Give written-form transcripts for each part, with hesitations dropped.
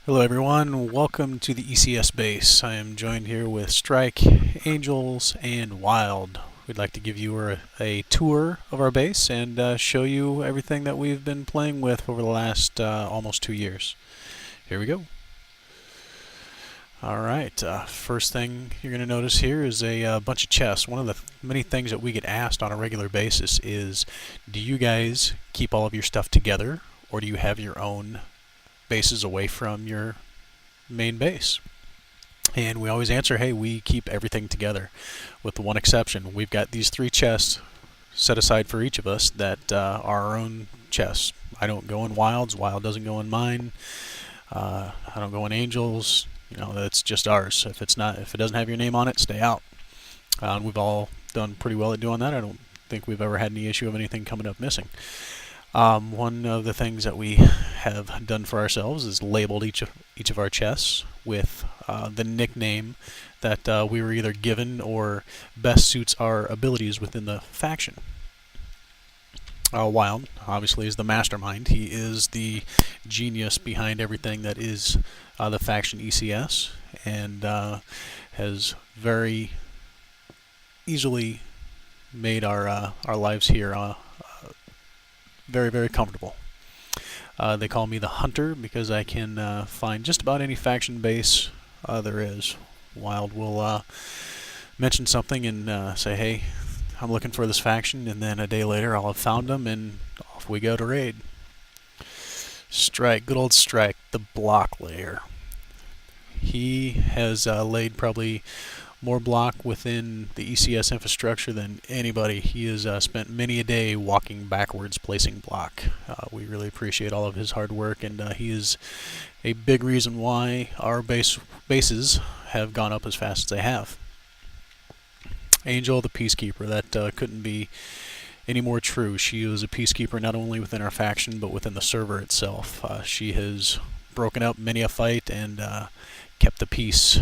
Hello everyone, welcome to the EcS Base. I am joined here with Strike, Angels, and Wild. We'd like to give you a tour of our base and show you everything that we've been playing with over the last almost 2 years. Here we go. Alright, first thing you're going to notice here is a bunch of chests. One of the many things that we get asked on a regular basis is, do you guys keep all of your stuff together, or do you have your own bases away from your main base? And we always answer, hey, we keep everything together, with the one exception. We've got these 3 chests set aside for each of us that are our own chests. I don't go in Wild's, Wild doesn't go in mine. I don't go in Angels. You know, that's just ours. If it doesn't have your name on it, stay out. We've all done pretty well at doing that. I don't think we've ever had any issue of anything coming up missing. One of the things that we have done for ourselves is labeled each of our chests with the nickname that we were either given or best suits our abilities within the faction. Wild, obviously, is the mastermind. He is the genius behind everything that is the faction EcS, and has very easily made our lives here very, very comfortable. They call me the Hunter because I can find just about any faction base there is. Wild will mention something and say, hey, I'm looking for this faction, and then a day later I'll have found them, and off we go to raid. Strike, good old Strike, the block layer. He has laid probably more block within the EcS infrastructure than anybody. He has spent many a day walking backwards placing block. We really appreciate all of his hard work, and he is a big reason why our bases have gone up as fast as they have. Angel, the Peacekeeper, that couldn't be any more true. She is a peacekeeper not only within our faction but within the server itself. She has broken up many a fight and kept the peace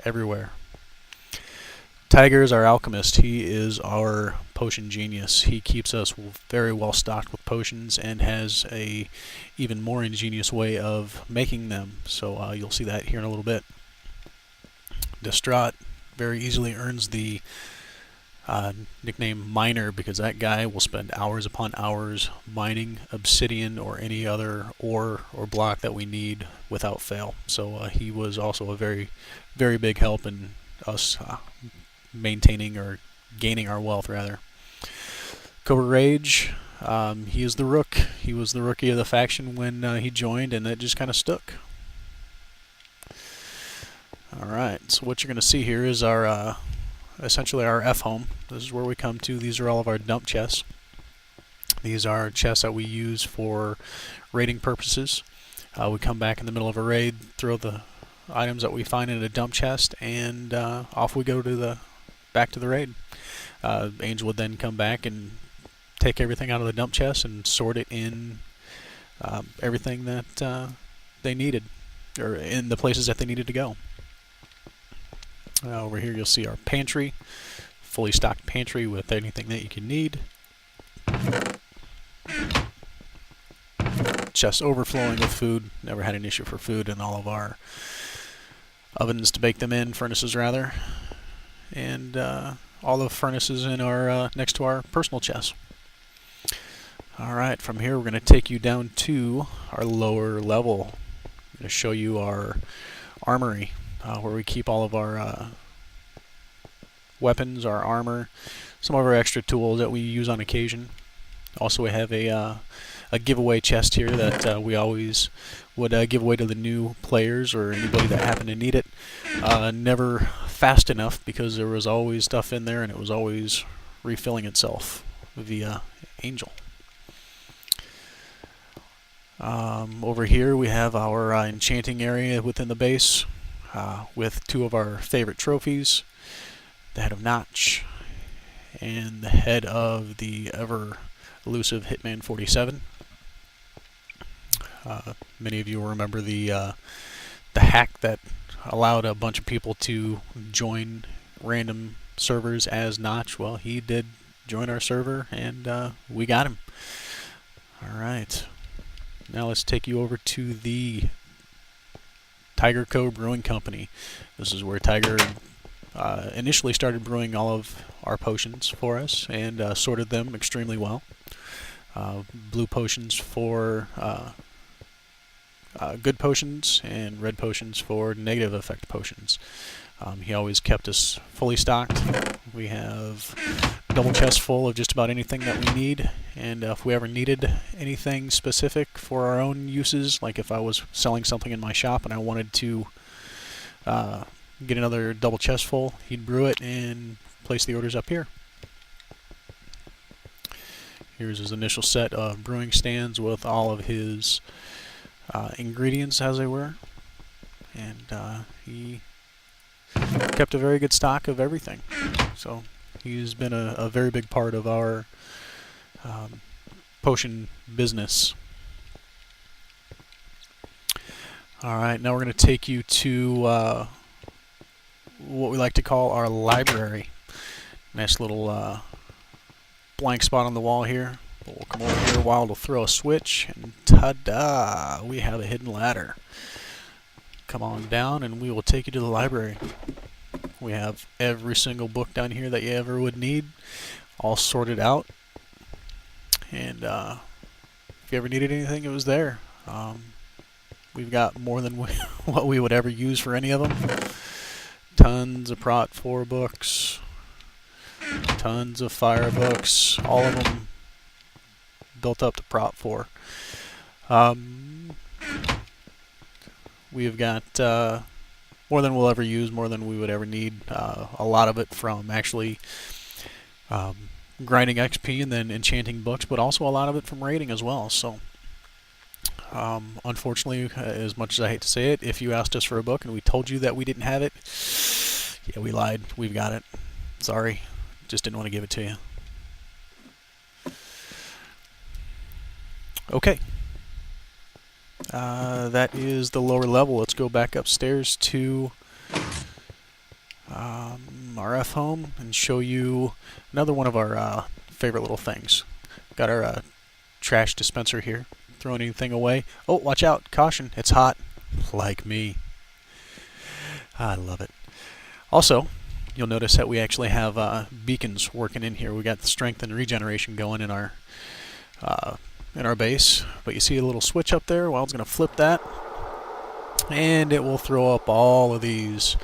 everywhere. Tiger is our alchemist. He is our potion genius. He keeps us very well stocked with potions and has a even more ingenious way of making them. So you'll see that here in a little bit. Distraught very easily earns the nickname Miner because that guy will spend hours upon hours mining obsidian or any other ore or block that we need without fail. So he was also a very, very big help in us maintaining or gaining our wealth, rather. Cobra Rage, he is the Rook. He was the rookie of the faction when he joined, and that just kind of stuck. Alright, so what you're going to see here is our essentially our F home. This is where we come to. These are all of our dump chests. These are chests that we use for raiding purposes. We come back in the middle of a raid, throw the items that we find in a dump chest, and off we go to back to the raid. Angel would then come back and take everything out of the dump chest and sort it in everything that they needed, or in the places that they needed to go. Over here you'll see our pantry, fully stocked pantry with anything that you can need. Chests overflowing with food. Never had an issue for food in all of our ovens to bake them in, furnaces rather. And all the furnaces in our next to our personal chests. Alright, from here we're going to take you down to our lower level. I'm going to show you our armory, where we keep all of our weapons, our armor, some of our extra tools that we use on occasion. Also, we have a giveaway chest here that we always would give away to the new players or anybody that happened to need it. Never fast enough because there was always stuff in there and it was always refilling itself via Angel. Over here we have our enchanting area within the base with 2 of our favorite trophies, the head of Notch and the head of the ever elusive Hitman 47. Many of you will remember the hack that allowed a bunch of people to join random servers as Notch. Well, he did join our server, and we got him. Alright. Now let's take you over to the Tiger Co. Brewing Company. This is where Tiger initially started brewing all of our potions for us and sorted them extremely well. Blue potions for good potions and red potions for negative effect potions. He always kept us fully stocked. We have double chests full of just about anything that we need, and if we ever needed anything specific for our own uses, like if I was selling something in my shop and I wanted to get another double chest full, he'd brew it and place the orders up here. Here's his initial set of brewing stands with all of his ingredients as they were, and he kept a very good stock of everything. So he's been a very big part of our potion business. Alright, now we're going to take you to what we like to call our library. Nice little blank spot on the wall here. But we'll come over here a while to throw a switch, and ta-da! We have a hidden ladder. Come on down and we will take you to the library. We have every single book down here that you ever would need, all sorted out. And if you ever needed anything, it was there. We've got more than what we would ever use for any of them. Tons of Prot 4 books, tons of Fire books, all of them built up to Prot 4. We've got more than we'll ever use, more than we would ever need. A lot of it from actually grinding XP and then enchanting books, but also a lot of it from raiding as well. So unfortunately, as much as I hate to say it, if you asked us for a book and we told you that we didn't have it, yeah, we lied. We've got it. Sorry. Just didn't want to give it to you. Okay. That is the lower level. Let's go back upstairs to our F home and show you another one of our favorite little things. Got our trash dispenser here. Throw anything away. Oh, watch out. Caution. It's hot. Like me. I love it. Also, you'll notice that we actually have beacons working in here. We got the strength and regeneration going in our base. But you see a little switch up there? Well, it's going to flip that, and it will throw up all of these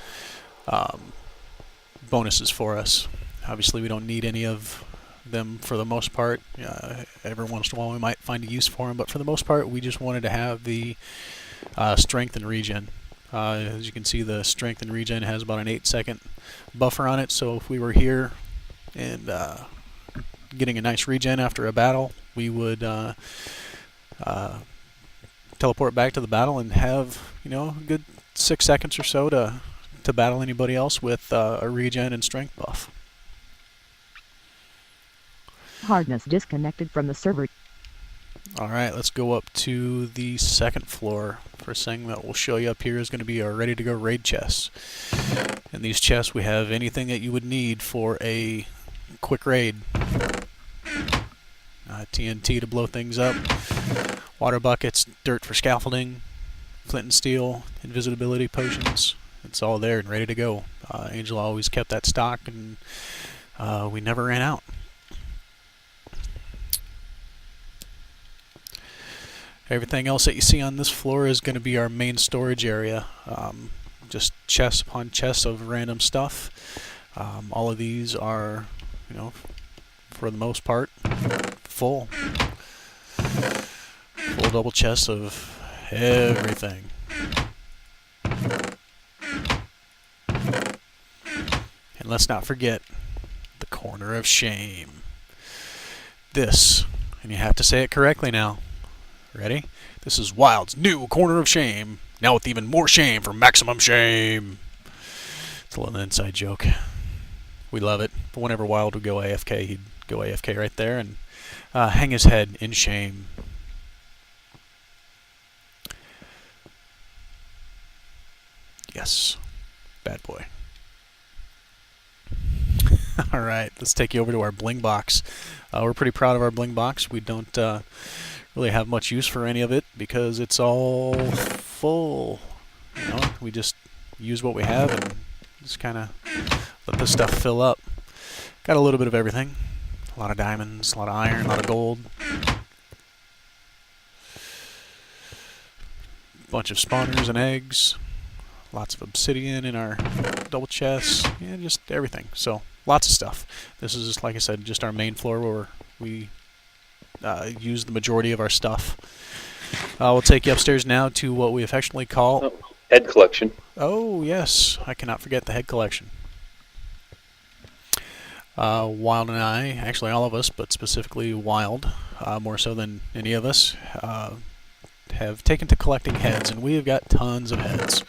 bonuses for us. Obviously, we don't need any of them for the most part. Every once in a while we might find a use for them, but for the most part we just wanted to have the strength and regen. As you can see, the strength and regen has about an 8-second buffer on it, so if we were here and getting a nice regen after a battle, we would teleport back to the battle and have, you know, a good 6 seconds or so to battle anybody else with a regen and strength buff. Hardness disconnected from the server. Alright, let's go up to the second floor. First thing that we'll show you up here is going to be our ready to go raid chests. In these chests we have anything that you would need for a quick raid. TNT to blow things up, water buckets, dirt for scaffolding, flint and steel, invisibility potions. It's all there and ready to go. Angela always kept that stock, and we never ran out. Everything else that you see on this floor is going to be our main storage area. Just chests upon chests of random stuff. All of these are, you know, for the most part, full. Full double chests of everything. And let's not forget the corner of shame. This, and you have to say it correctly now. Ready? This is Wild's new corner of shame. Now with even more shame for maximum shame. It's a little inside joke. We love it. But whenever Wild would go AFK, he'd go AFK right there and hang his head in shame. Yes. Bad boy. Alright, let's take you over to our bling box. We're pretty proud of our bling box. We don't really have much use for any of it because it's all full. You know, we just use what we have and just kind of let this stuff fill up. Got a little bit of everything. A lot of diamonds, a lot of iron, a lot of gold. Bunch of spawners and eggs. Lots of obsidian in our double chests. Yeah, just everything. So, lots of stuff. This is, like I said, just our main floor where we use the majority of our stuff. We'll take you upstairs now to what we affectionately call... head collection. Oh, yes. I cannot forget the head collection. Wild and I, actually all of us, but specifically Wild, more so than any of us, have taken to collecting heads, and we have got tons of heads.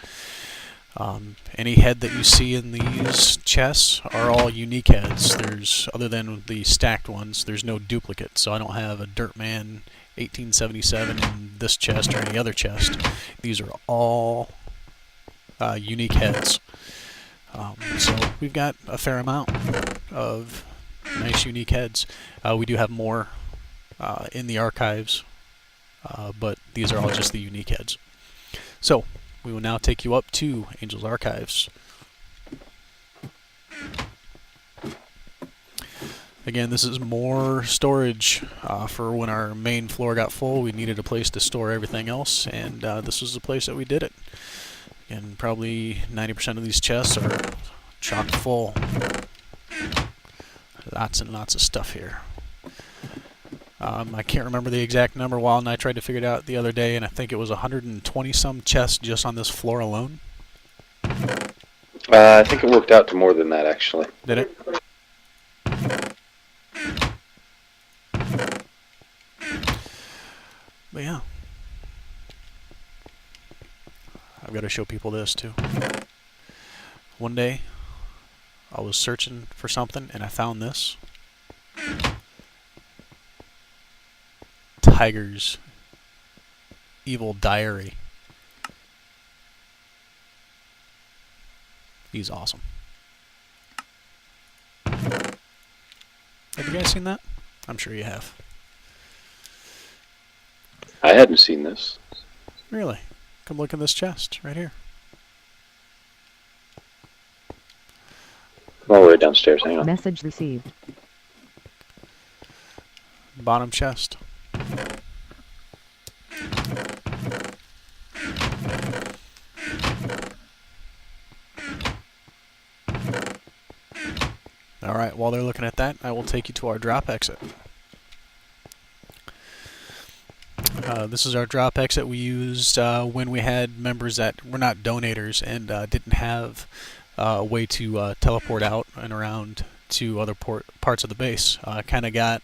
Any head that you see in these chests are all unique heads. There's, other than the stacked ones, there's no duplicate. So I don't have a Dirtman 1877 in this chest or any other chest. These are all unique heads. So we've got a fair amount of nice unique heads. We do have more in the archives, but these are all just the unique heads. So we will now take you up to Angel's Archives. Again, this is more storage for when our main floor got full. We needed a place to store everything else, and this was the place that we did it. And probably 90% of these chests are chock full. Lots and lots of stuff here. I can't remember the exact number. Wild and I tried to figure it out the other day, and I think it was 120 some chests just on this floor alone. I think it worked out to more than that, actually. Did it? But yeah. I've got to show people this too. One day, I was searching for something and I found this. Tiger's Evil Diary. He's awesome. Have you guys seen that? I'm sure you have. I hadn't seen this. Really? Come look in this chest right here. All the way downstairs, hang on. Message received. Bottom chest. Alright, while they're looking at that, I will take you to our drop exit. This is our drop exit we used when we had members that were not donators and didn't have a way to teleport out and around to other parts of the base. Kind of got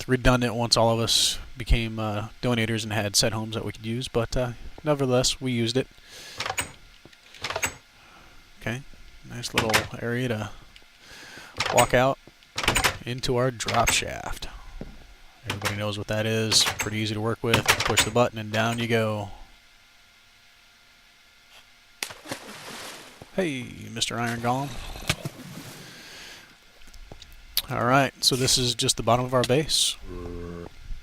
redundant once all of us became donators and had set homes that we could use, but nevertheless, we used it. Okay, nice little area to walk out into our drop shaft. Everybody knows what that is. Pretty easy to work with. Push the button and down you go. Hey, Mr. Iron Golem. Alright, so this is just the bottom of our base.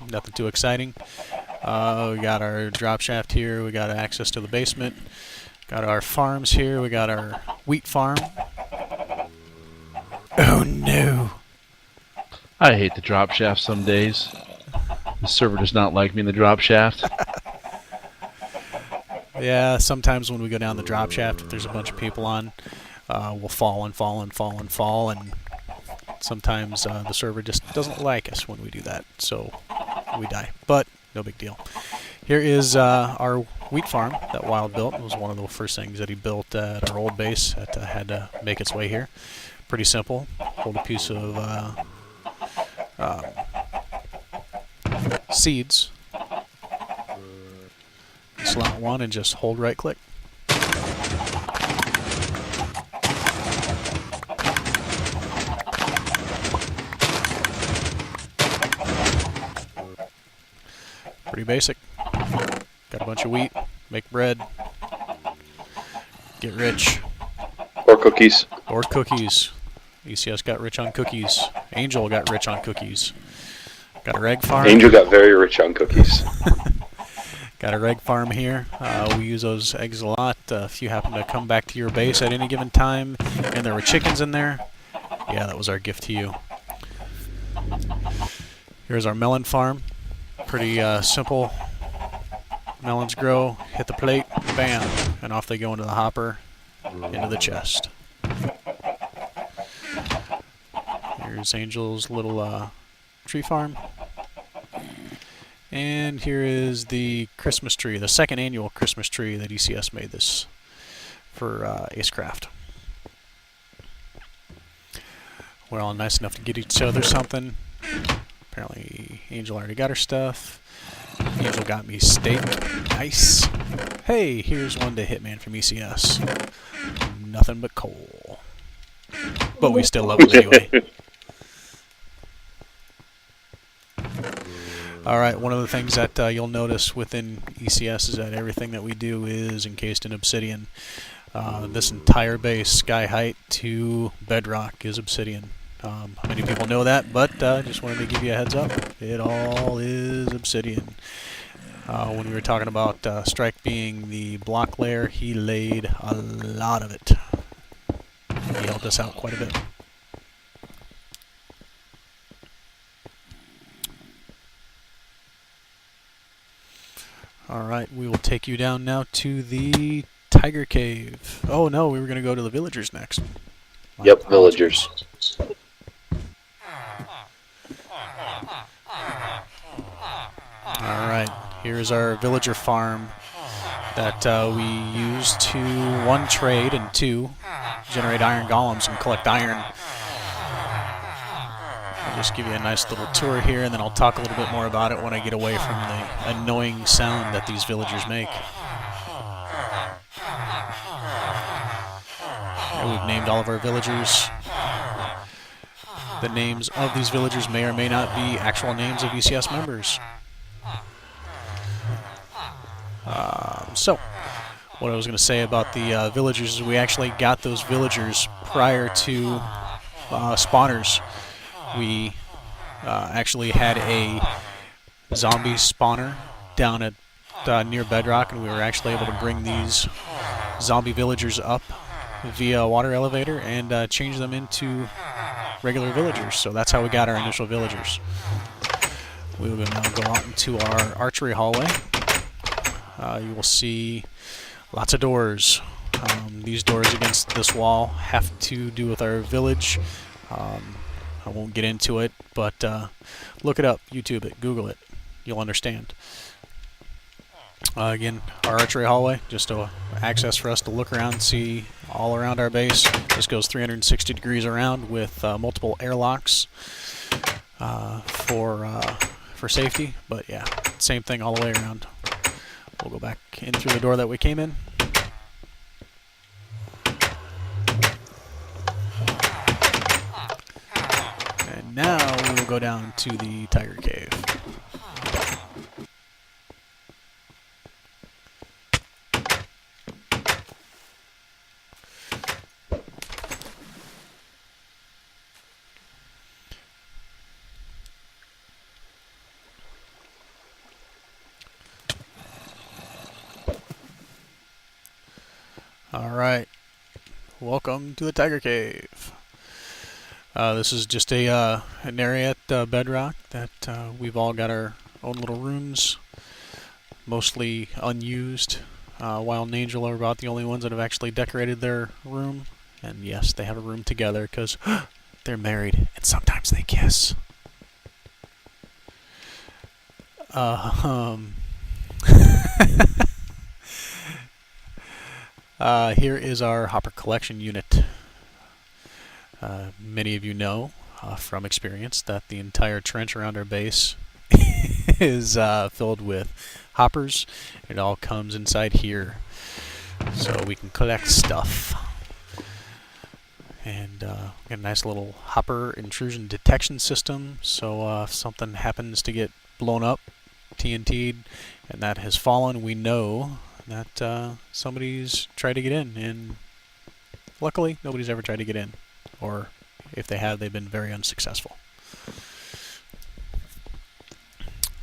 Nothing too exciting. We got our drop shaft here. We got access to the basement. Got our farms here. We got our wheat farm. Oh no! I hate the drop shaft some days. The server does not like me in the drop shaft. Yeah, sometimes when we go down the drop shaft, if there's a bunch of people on, we'll fall and fall and fall and fall, and sometimes the server just doesn't like us when we do that, so we die. But no big deal. Here is our wheat farm that Wild built. It was one of the first things that he built at our old base that had to make its way here. Pretty simple. Hold a piece of seeds, slot one, and just hold right click. Pretty basic. Got a bunch of wheat, make bread, get rich. Or cookies. Or cookies. ECS got rich on cookies. Angel got rich on cookies. Got our egg farm. Angel got very rich on cookies. Got Got our egg farm here. We use those eggs a lot. If you happen to come back to your base at any given time and there were chickens in there, yeah, that was our gift to you. Here's our melon farm. Pretty simple. Melons grow, hit the plate, bam, and off they go into the hopper, into the chest. Here's Angel's little tree farm. And here is the Christmas tree, the second annual Christmas tree that EcS made this for Acecraft. We're all nice enough to get each other something. Apparently Angel already got her stuff. Angel got me steak. Nice. Hey, here's one to Hitman from EcS. Nothing but coal. But we still love it anyway. Alright, one of the things that you'll notice within EcS is that everything that we do is encased in obsidian. This entire base, sky height to bedrock, is obsidian. Many people know that, but just wanted to give you a heads up. It all is obsidian. When we were talking about Strike being the block layer, he laid a lot of it. He helped us out quite a bit. Alright, we will take you down now to the Tiger Cave. Oh no, we were going to go to the villagers next. Yep, villagers. Alright, here's our villager farm that we use to, one, trade, and two, generate iron golems and collect iron. I'll just give you a nice little tour here, and then I'll talk a little bit more about it when I get away from the annoying sound that these villagers make. Here we've named all of our villagers. The names of these villagers may or may not be actual names of EcS members. So, what I was going to say about the villagers is we actually got those villagers prior to spawners. We actually had a zombie spawner down at near bedrock, and we were actually able to bring these zombie villagers up via a water elevator and change them into regular villagers. So that's how we got our initial villagers. We will now go out into our archery hallway. You will see lots of doors. These doors against this wall have to do with our village. I won't get into it, but look it up, YouTube it, Google it. You'll understand. Again, our archery hallway, just access for us to look around and see all around our base. This goes 360 degrees around with multiple airlocks for safety. But yeah, same thing all the way around. We'll go back in through the door that we came in. And now we will go down to the Tiger Cave. Alright, welcome to the Tiger Cave. This is just an area at bedrock that we've all got our own little rooms, mostly unused, while and Angel are about the only ones that have actually decorated their room. And yes, they have a room together because they're married and sometimes they kiss. Here is our hopper collection unit. Many of you know from experience that the entire trench around our base is filled with hoppers. It all comes inside here, so we can collect stuff. And got a nice little hopper intrusion detection system, so if something happens to get blown up, TNT'd, and that has fallen, we know that somebody's tried to get in, and luckily nobody's ever tried to get in, or if they have, they've been very unsuccessful.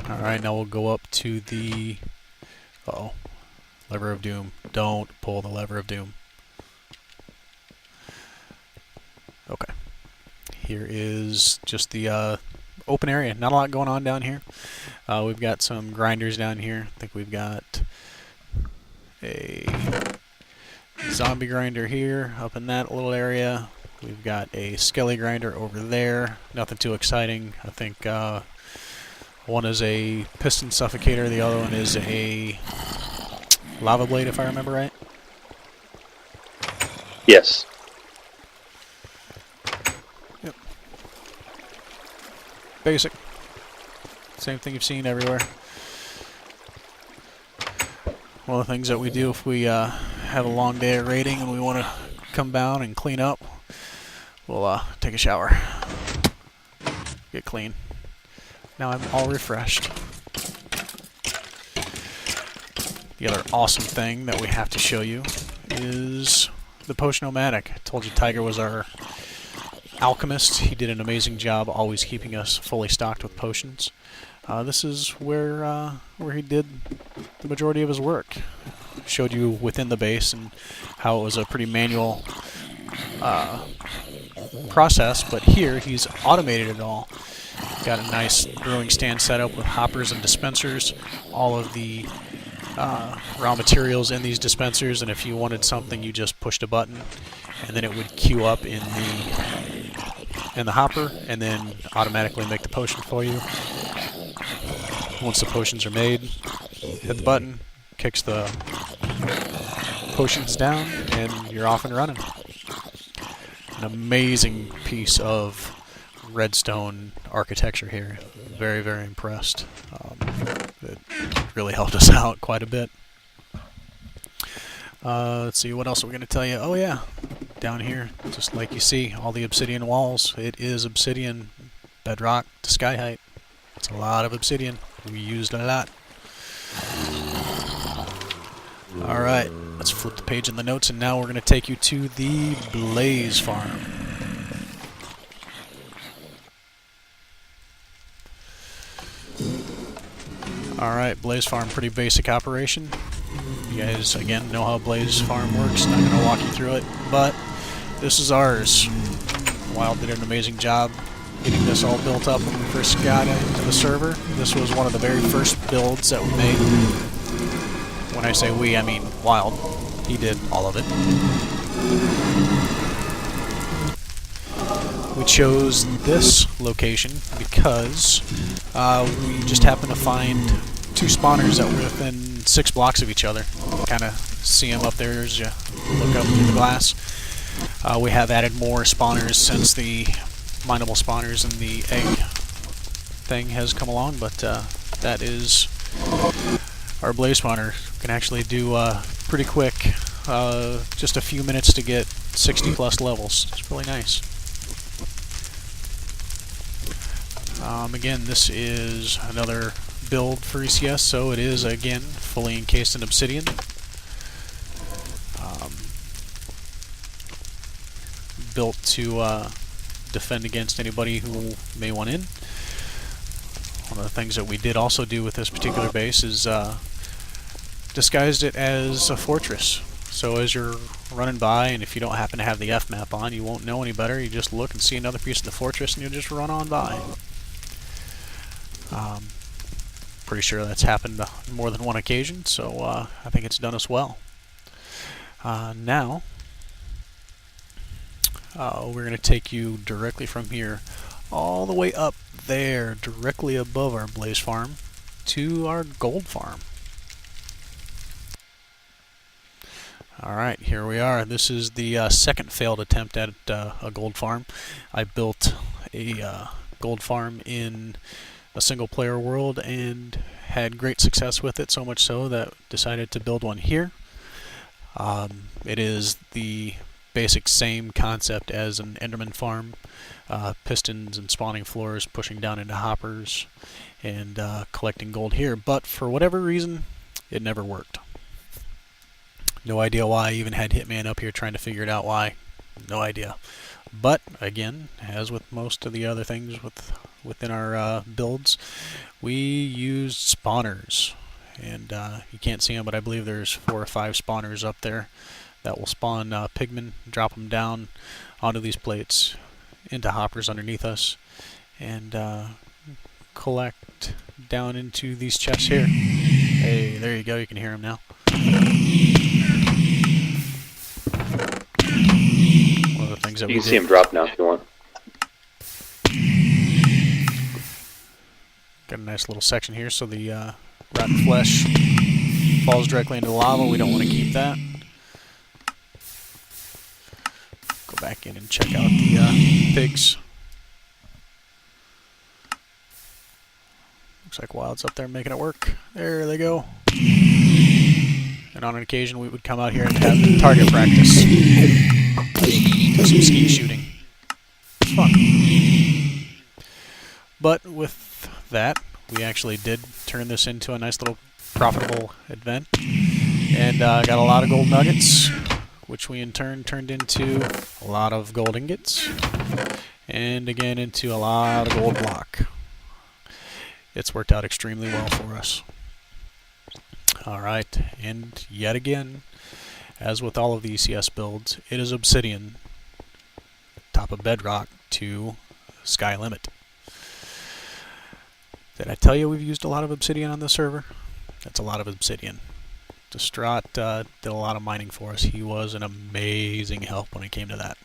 Alright, now we'll go up to the Uh-oh. Lever of doom. Don't pull the lever of doom. Okay. Here is just the open area. Not a lot going on down here. We've got some grinders down here. I think we've got a zombie grinder here up in that little area. We've got a skelly grinder over there. Nothing too exciting. I think one is a piston suffocator. The other one is a lava blade, if I remember right. Yes. Yep. Basic. Same thing you've seen everywhere. One of the things that we do if we have a long day of raiding and we want to come down and clean up, we'll take a shower. Get clean. Now I'm all refreshed. The other awesome thing that we have to show you is the Potion-O-Matic. I told you Tiger was our alchemist. He did an amazing job always keeping us fully stocked with potions. This is where he did the majority of his work. Showed you within the base and how it was a pretty manual process, but here he's automated it all. Got a nice brewing stand set up with hoppers and dispensers, all of the raw materials in these dispensers, and if you wanted something you just pushed a button and then it would queue up in the hopper and then automatically make the potion for you. Once the potions are made, hit the button, kicks the potions down, and you're off and running. An amazing piece of redstone architecture here. Very, very impressed. It really helped us out quite a bit. Let's see, what else are we going to tell you? Oh yeah, down here, just like you see, all the obsidian walls. It is obsidian, bedrock to sky height. It's a lot of obsidian. We used a lot. Alright, let's flip the page in the notes, and now we're going to take you to the Blaze Farm. Alright, Blaze Farm, pretty basic operation. You guys, again, know how Blaze Farm works. Not going to walk you through it, but this is ours. Wild did an amazing job getting this all built up when we first got into the server. This was one of the very first builds that we made. When I say we, I mean Wild. He did all of it. We chose this location because we just happened to find two spawners that were within 6 blocks of each other. Kind of see them up there as you look up through the glass. We have added more spawners since the mineable spawners and the egg thing has come along, but that is our blaze spawner. Can actually do pretty quick, just a few minutes to get 60 plus levels. It's really nice. Again, this is another build for ECS, so it is again fully encased in obsidian. Built to defend against anybody who may want in. One of the things that we did also do with this particular base is disguised it as a fortress. So as you're running by, and if you don't happen to have the F map on, you won't know any better. You just look and see another piece of the fortress and you'll just run on by. Pretty sure that's happened on more than one occasion, so I think it's done us well. Now, we're going to take you directly from here all the way up there, directly above our blaze farm, to our gold farm. Alright, here we are. This is the second failed attempt at a gold farm. I built a gold farm in a single player world and had great success with it, so much so that decided to build one here. It is the basic same concept as an Enderman farm. Pistons and spawning floors, pushing down into hoppers, and collecting gold here, but for whatever reason it never worked. No idea why. I even had Hitman up here trying to figure it out why. No idea. But again, as with most of the other things within our builds, we used spawners. And you can't see them, but I believe there's 4 or 5 spawners up there that will spawn pigmen, drop them down onto these plates into hoppers underneath us, and collect down into these chests here. Hey, there you go, you can hear them now. One of the things that You we can see him drop now if you want. Got a nice little section here, so the rotten flesh falls directly into the lava. We don't want to keep that. Go back in and check out the pigs. Looks like Wild's up there making it work. There they go. And on an occasion we would come out here and have target practice. Do some skeet shooting. It's fun. But with that, we actually did turn this into a nice little profitable event. And got a lot of gold nuggets, which we in turn turned into a lot of gold ingots. And again into a lot of gold block. It's worked out extremely well for us. Alright, and yet again, as with all of the ECS builds, it is obsidian, top of bedrock to sky limit. Did I tell you we've used a lot of obsidian on this server? That's a lot of obsidian. Distraught did a lot of mining for us. He was an amazing help when it came to that.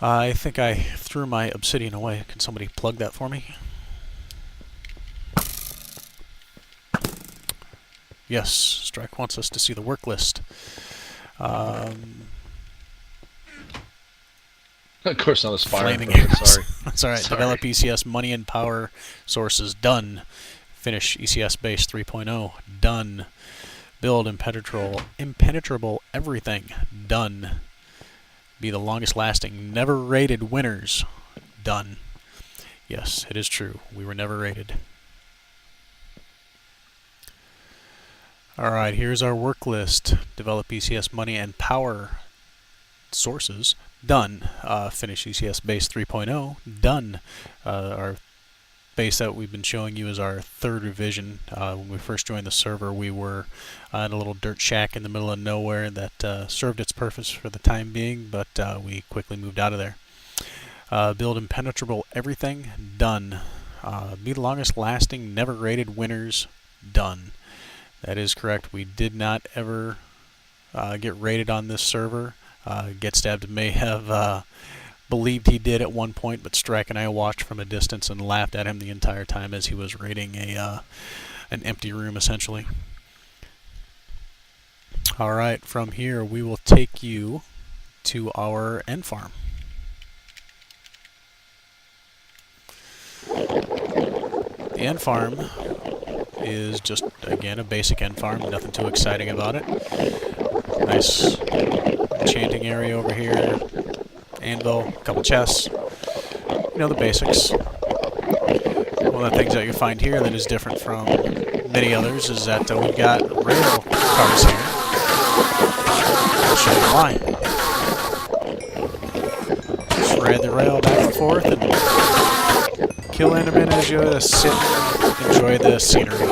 I think I threw my obsidian away. Can somebody plug that for me? Yes, Strike wants us to see the work list. Of course, not a fire. Flaming arrows. Sorry. That's alright. Sorry. Develop ECS money and power sources. Done. Finish ECS Base 3.0. Done. Build impenetrable everything. Done. Be the longest lasting, never rated winners. Done. Yes, it is true. We were never rated. Alright, here's our work list. Develop ECS money and power sources. Done. Finish ECS Base 3.0. Done. Our base that we've been showing you is our 3rd revision. When we first joined the server, we were in a little dirt shack in the middle of nowhere that served its purpose for the time being, but we quickly moved out of there. Build impenetrable everything. Done. Be the longest lasting, never rated winners. Done. That is correct. We did not ever get rated on this server. Get Stabbed may have believed he did at one point, but Strike and I watched from a distance and laughed at him the entire time as he was raiding an empty room, essentially. Alright, from here we will take you to our end farm. The end farm is just, again, a basic end farm, nothing too exciting about it. Nice enchanting area over here, anvil, a couple chests, you know, the basics. One of the things that you find here that is different from many others is that we've got rail cars here. I'll show you why. Just ride the rail back and forth and kill Enderman as you sit and enjoy the scenery.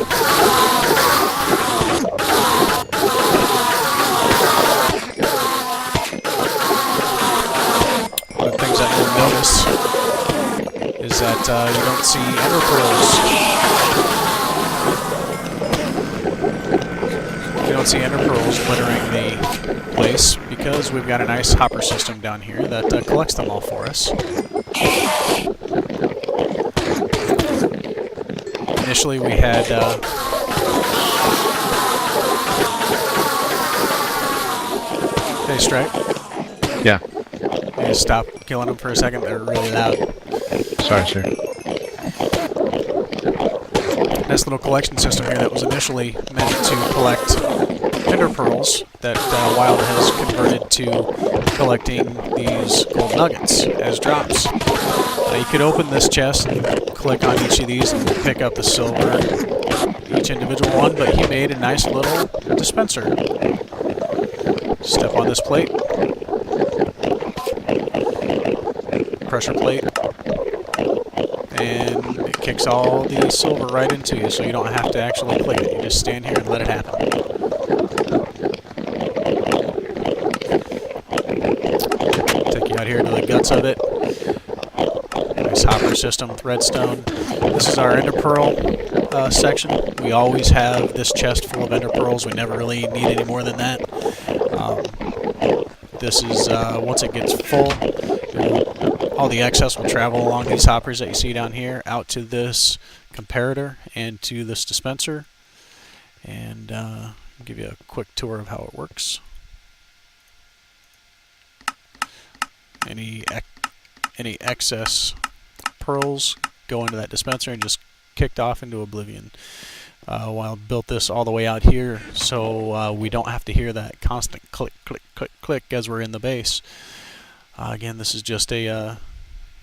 One of the things that you'll notice is that you don't see ender pearls. You don't see ender pearls littering the place because we've got a nice hopper system down here that collects them all for us. Initially we had hey, Strike. Yeah. You just stop killing them for a second, they're really loud. Sorry, sir. Nice little collection system here that was initially meant to collect ender pearls that Wild has converted to collecting these gold nuggets as drops. You could open this chest and click on each of these and pick up the silver, each individual one, but he made a nice little dispenser. Step on this plate, pressure plate, and it kicks all the silver right into you, so you don't have to actually click it. You just stand here and let it happen. Take you out here to the guts of it. Nice hopper system with redstone. This is our ender pearl section. We always have this chest full of ender pearls. We never really need any more than that. This is, once it gets full, all the excess will travel along these hoppers that you see down here out to this comparator and to this dispenser. And I'll give you a quick tour of how it works. Any excess pearls go into that dispenser and just kicked off into oblivion. While I built this all the way out here so we don't have to hear that constant click, click, click, click as we're in the base. Again, this is just a,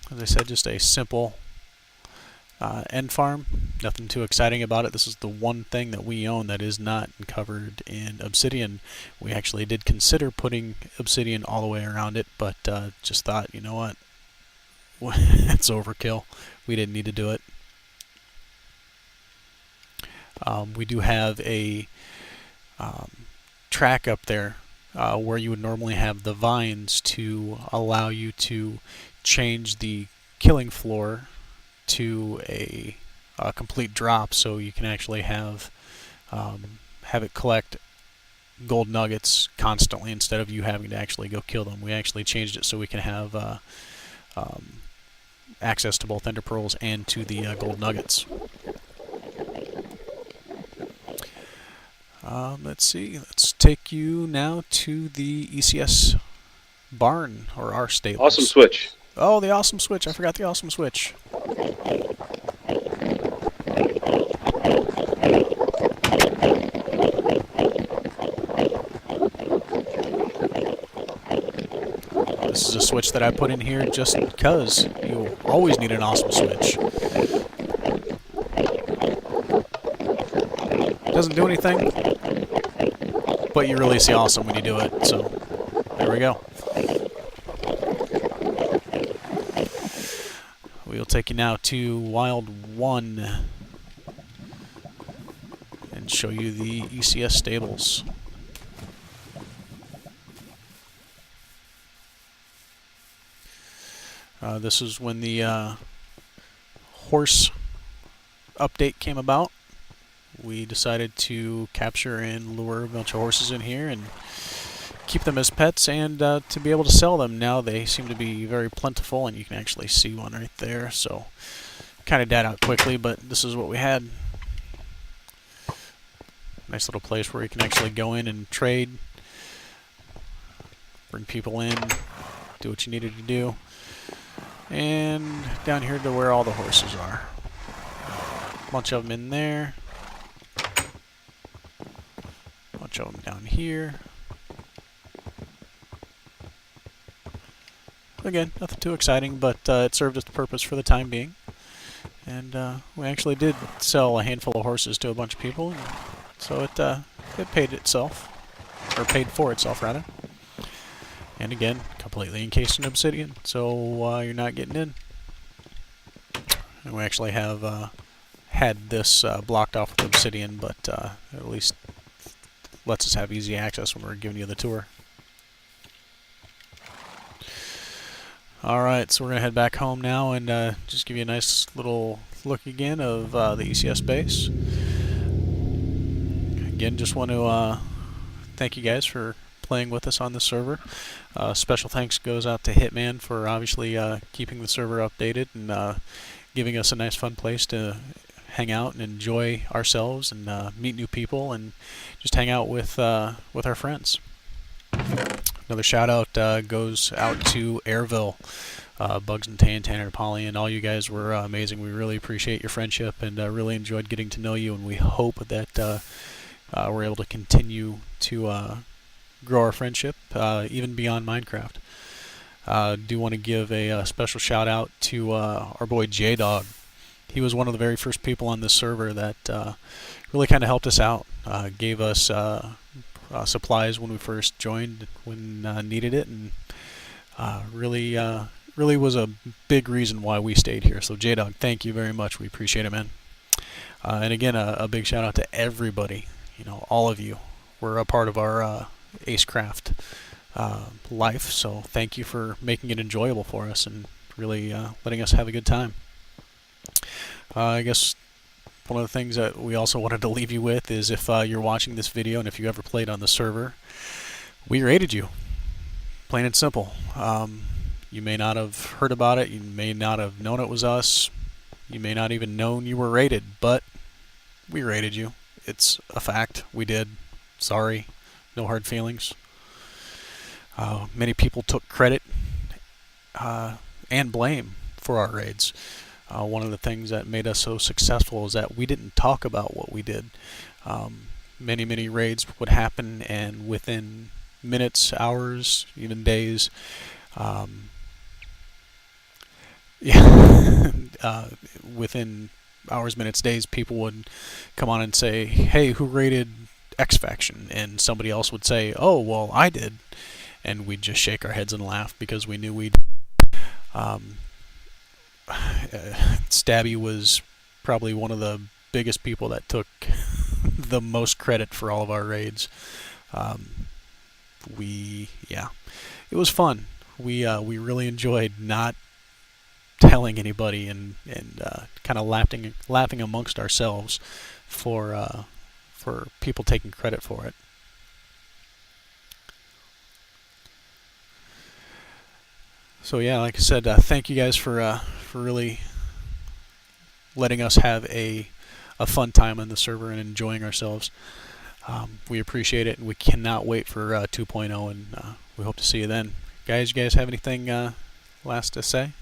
as I said, just a simple end farm. Nothing too exciting about it. This is the one thing that we own that is not covered in obsidian. We actually did consider putting obsidian all the way around it, but just thought, you know what, it's overkill. We didn't need to do it. We do have a track up there where you would normally have the vines to allow you to change the killing floor to a complete drop, so you can actually have it collect gold nuggets constantly instead of you having to actually go kill them. We actually changed it so we can have access to both ender pearls and to the gold nuggets. Let's see, let's take you now to the EcS barn, or our stables. Awesome switch. Oh, the awesome switch. I forgot the awesome switch. This is a switch that I put in here just because you always need an awesome switch. Doesn't do anything, but you really see awesome when you do it, so there we go. We'll take you now to Wild 1 and show you the EcS stables. This is when the horse update came about. We decided to capture and lure a bunch of horses in here and keep them as pets, and to be able to sell them. Now they seem to be very plentiful, and you can actually see one right there, so kind of died out quickly, but this is what we had. Nice little place where you can actually go in and trade, bring people in, do what you needed to do. And down here to where all the horses are. A bunch of them in there. A bunch of them down here. Again, nothing too exciting, but it served its purpose for the time being. And we actually did sell a handful of horses to a bunch of people, and so it paid itself, or paid for itself rather. And again, completely encased in obsidian, so you're not getting in. And we actually have had this blocked off with obsidian, but at least lets us have easy access when we're giving you the tour. Alright, so we're going to head back home now and just give you a nice little look again of the EcS base. Again, just want to thank you guys for playing with us on the server. Special thanks goes out to Hitman for obviously keeping the server updated and giving us a nice fun place to hang out and enjoy ourselves and meet new people and just hang out with our friends. Another shout out goes out to Airville, Bugs and Tan, Tanner, Polly, and all you guys were amazing. We really appreciate your friendship and really enjoyed getting to know you, and we hope that we're able to continue to grow our friendship even beyond Minecraft. Do want to give a special shout out to our boy J-Dog. He was one of the very first people on this server that really kind of helped us out, gave us supplies when we first joined when needed it, and really really was a big reason why we stayed here. So J-Dog, thank you very much. We appreciate it, man. And again, a big shout out to everybody. You know, all of you. We're a part of our Acecraft life. So thank you for making it enjoyable for us and really letting us have a good time. I guess one of the things that we also wanted to leave you with is if you're watching this video and if you ever played on the server, we rated you. Plain and simple. You may not have heard about it. You may not have known it was us. You may not even known you were rated, but we rated you. It's a fact. We did. Sorry. No hard feelings. Many people took credit and blame for our raids. One of the things that made us so successful is that we didn't talk about what we did. Many raids would happen, and within minutes, hours, even days, within hours, minutes, days, people would come on and say, hey, who raided X faction? And somebody else would say, oh, well, I did. And we'd just shake our heads and laugh because we knew we'd... Stabby was probably one of the biggest people that took the most credit for all of our raids. It was fun. We really enjoyed not telling anybody and kind of laughing amongst ourselves for people taking credit for it. So yeah, like I said, thank you guys for really letting us have a fun time on the server and enjoying ourselves. We appreciate it, and we cannot wait for 2.0, and we hope to see you then. Guys, you guys have anything last to say?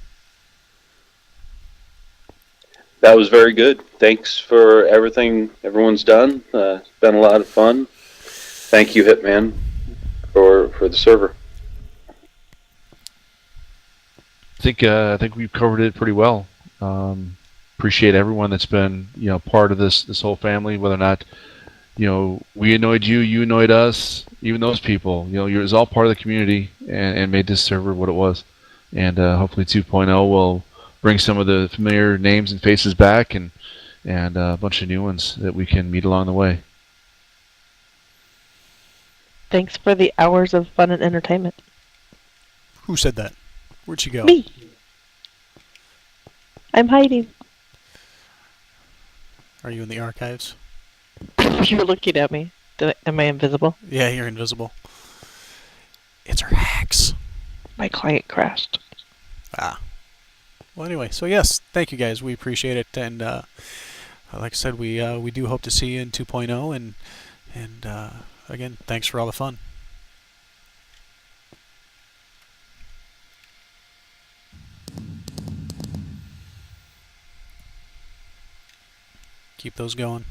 That was very good. Thanks for everything everyone's done. It's been a lot of fun. Thank you, Hitman, for the server. I think we've covered it pretty well. Appreciate everyone that's been part of this whole family. Whether or not we annoyed you, you annoyed us, even those people. It was all part of the community and made this server what it was. And hopefully 2.0 will bring some of the familiar names and faces back and a bunch of new ones that we can meet along the way. Thanks for the hours of fun and entertainment. Who said that? Where'd she go? Me. I'm hiding. Are you in the archives? You're looking at me. Am I invisible? Yeah, you're invisible. It's her hacks. My client crashed. Ah. Well, anyway, so yes, thank you guys. We appreciate it, and like I said, we do hope to see you in 2.0, and again, thanks for all the fun. Keep those going.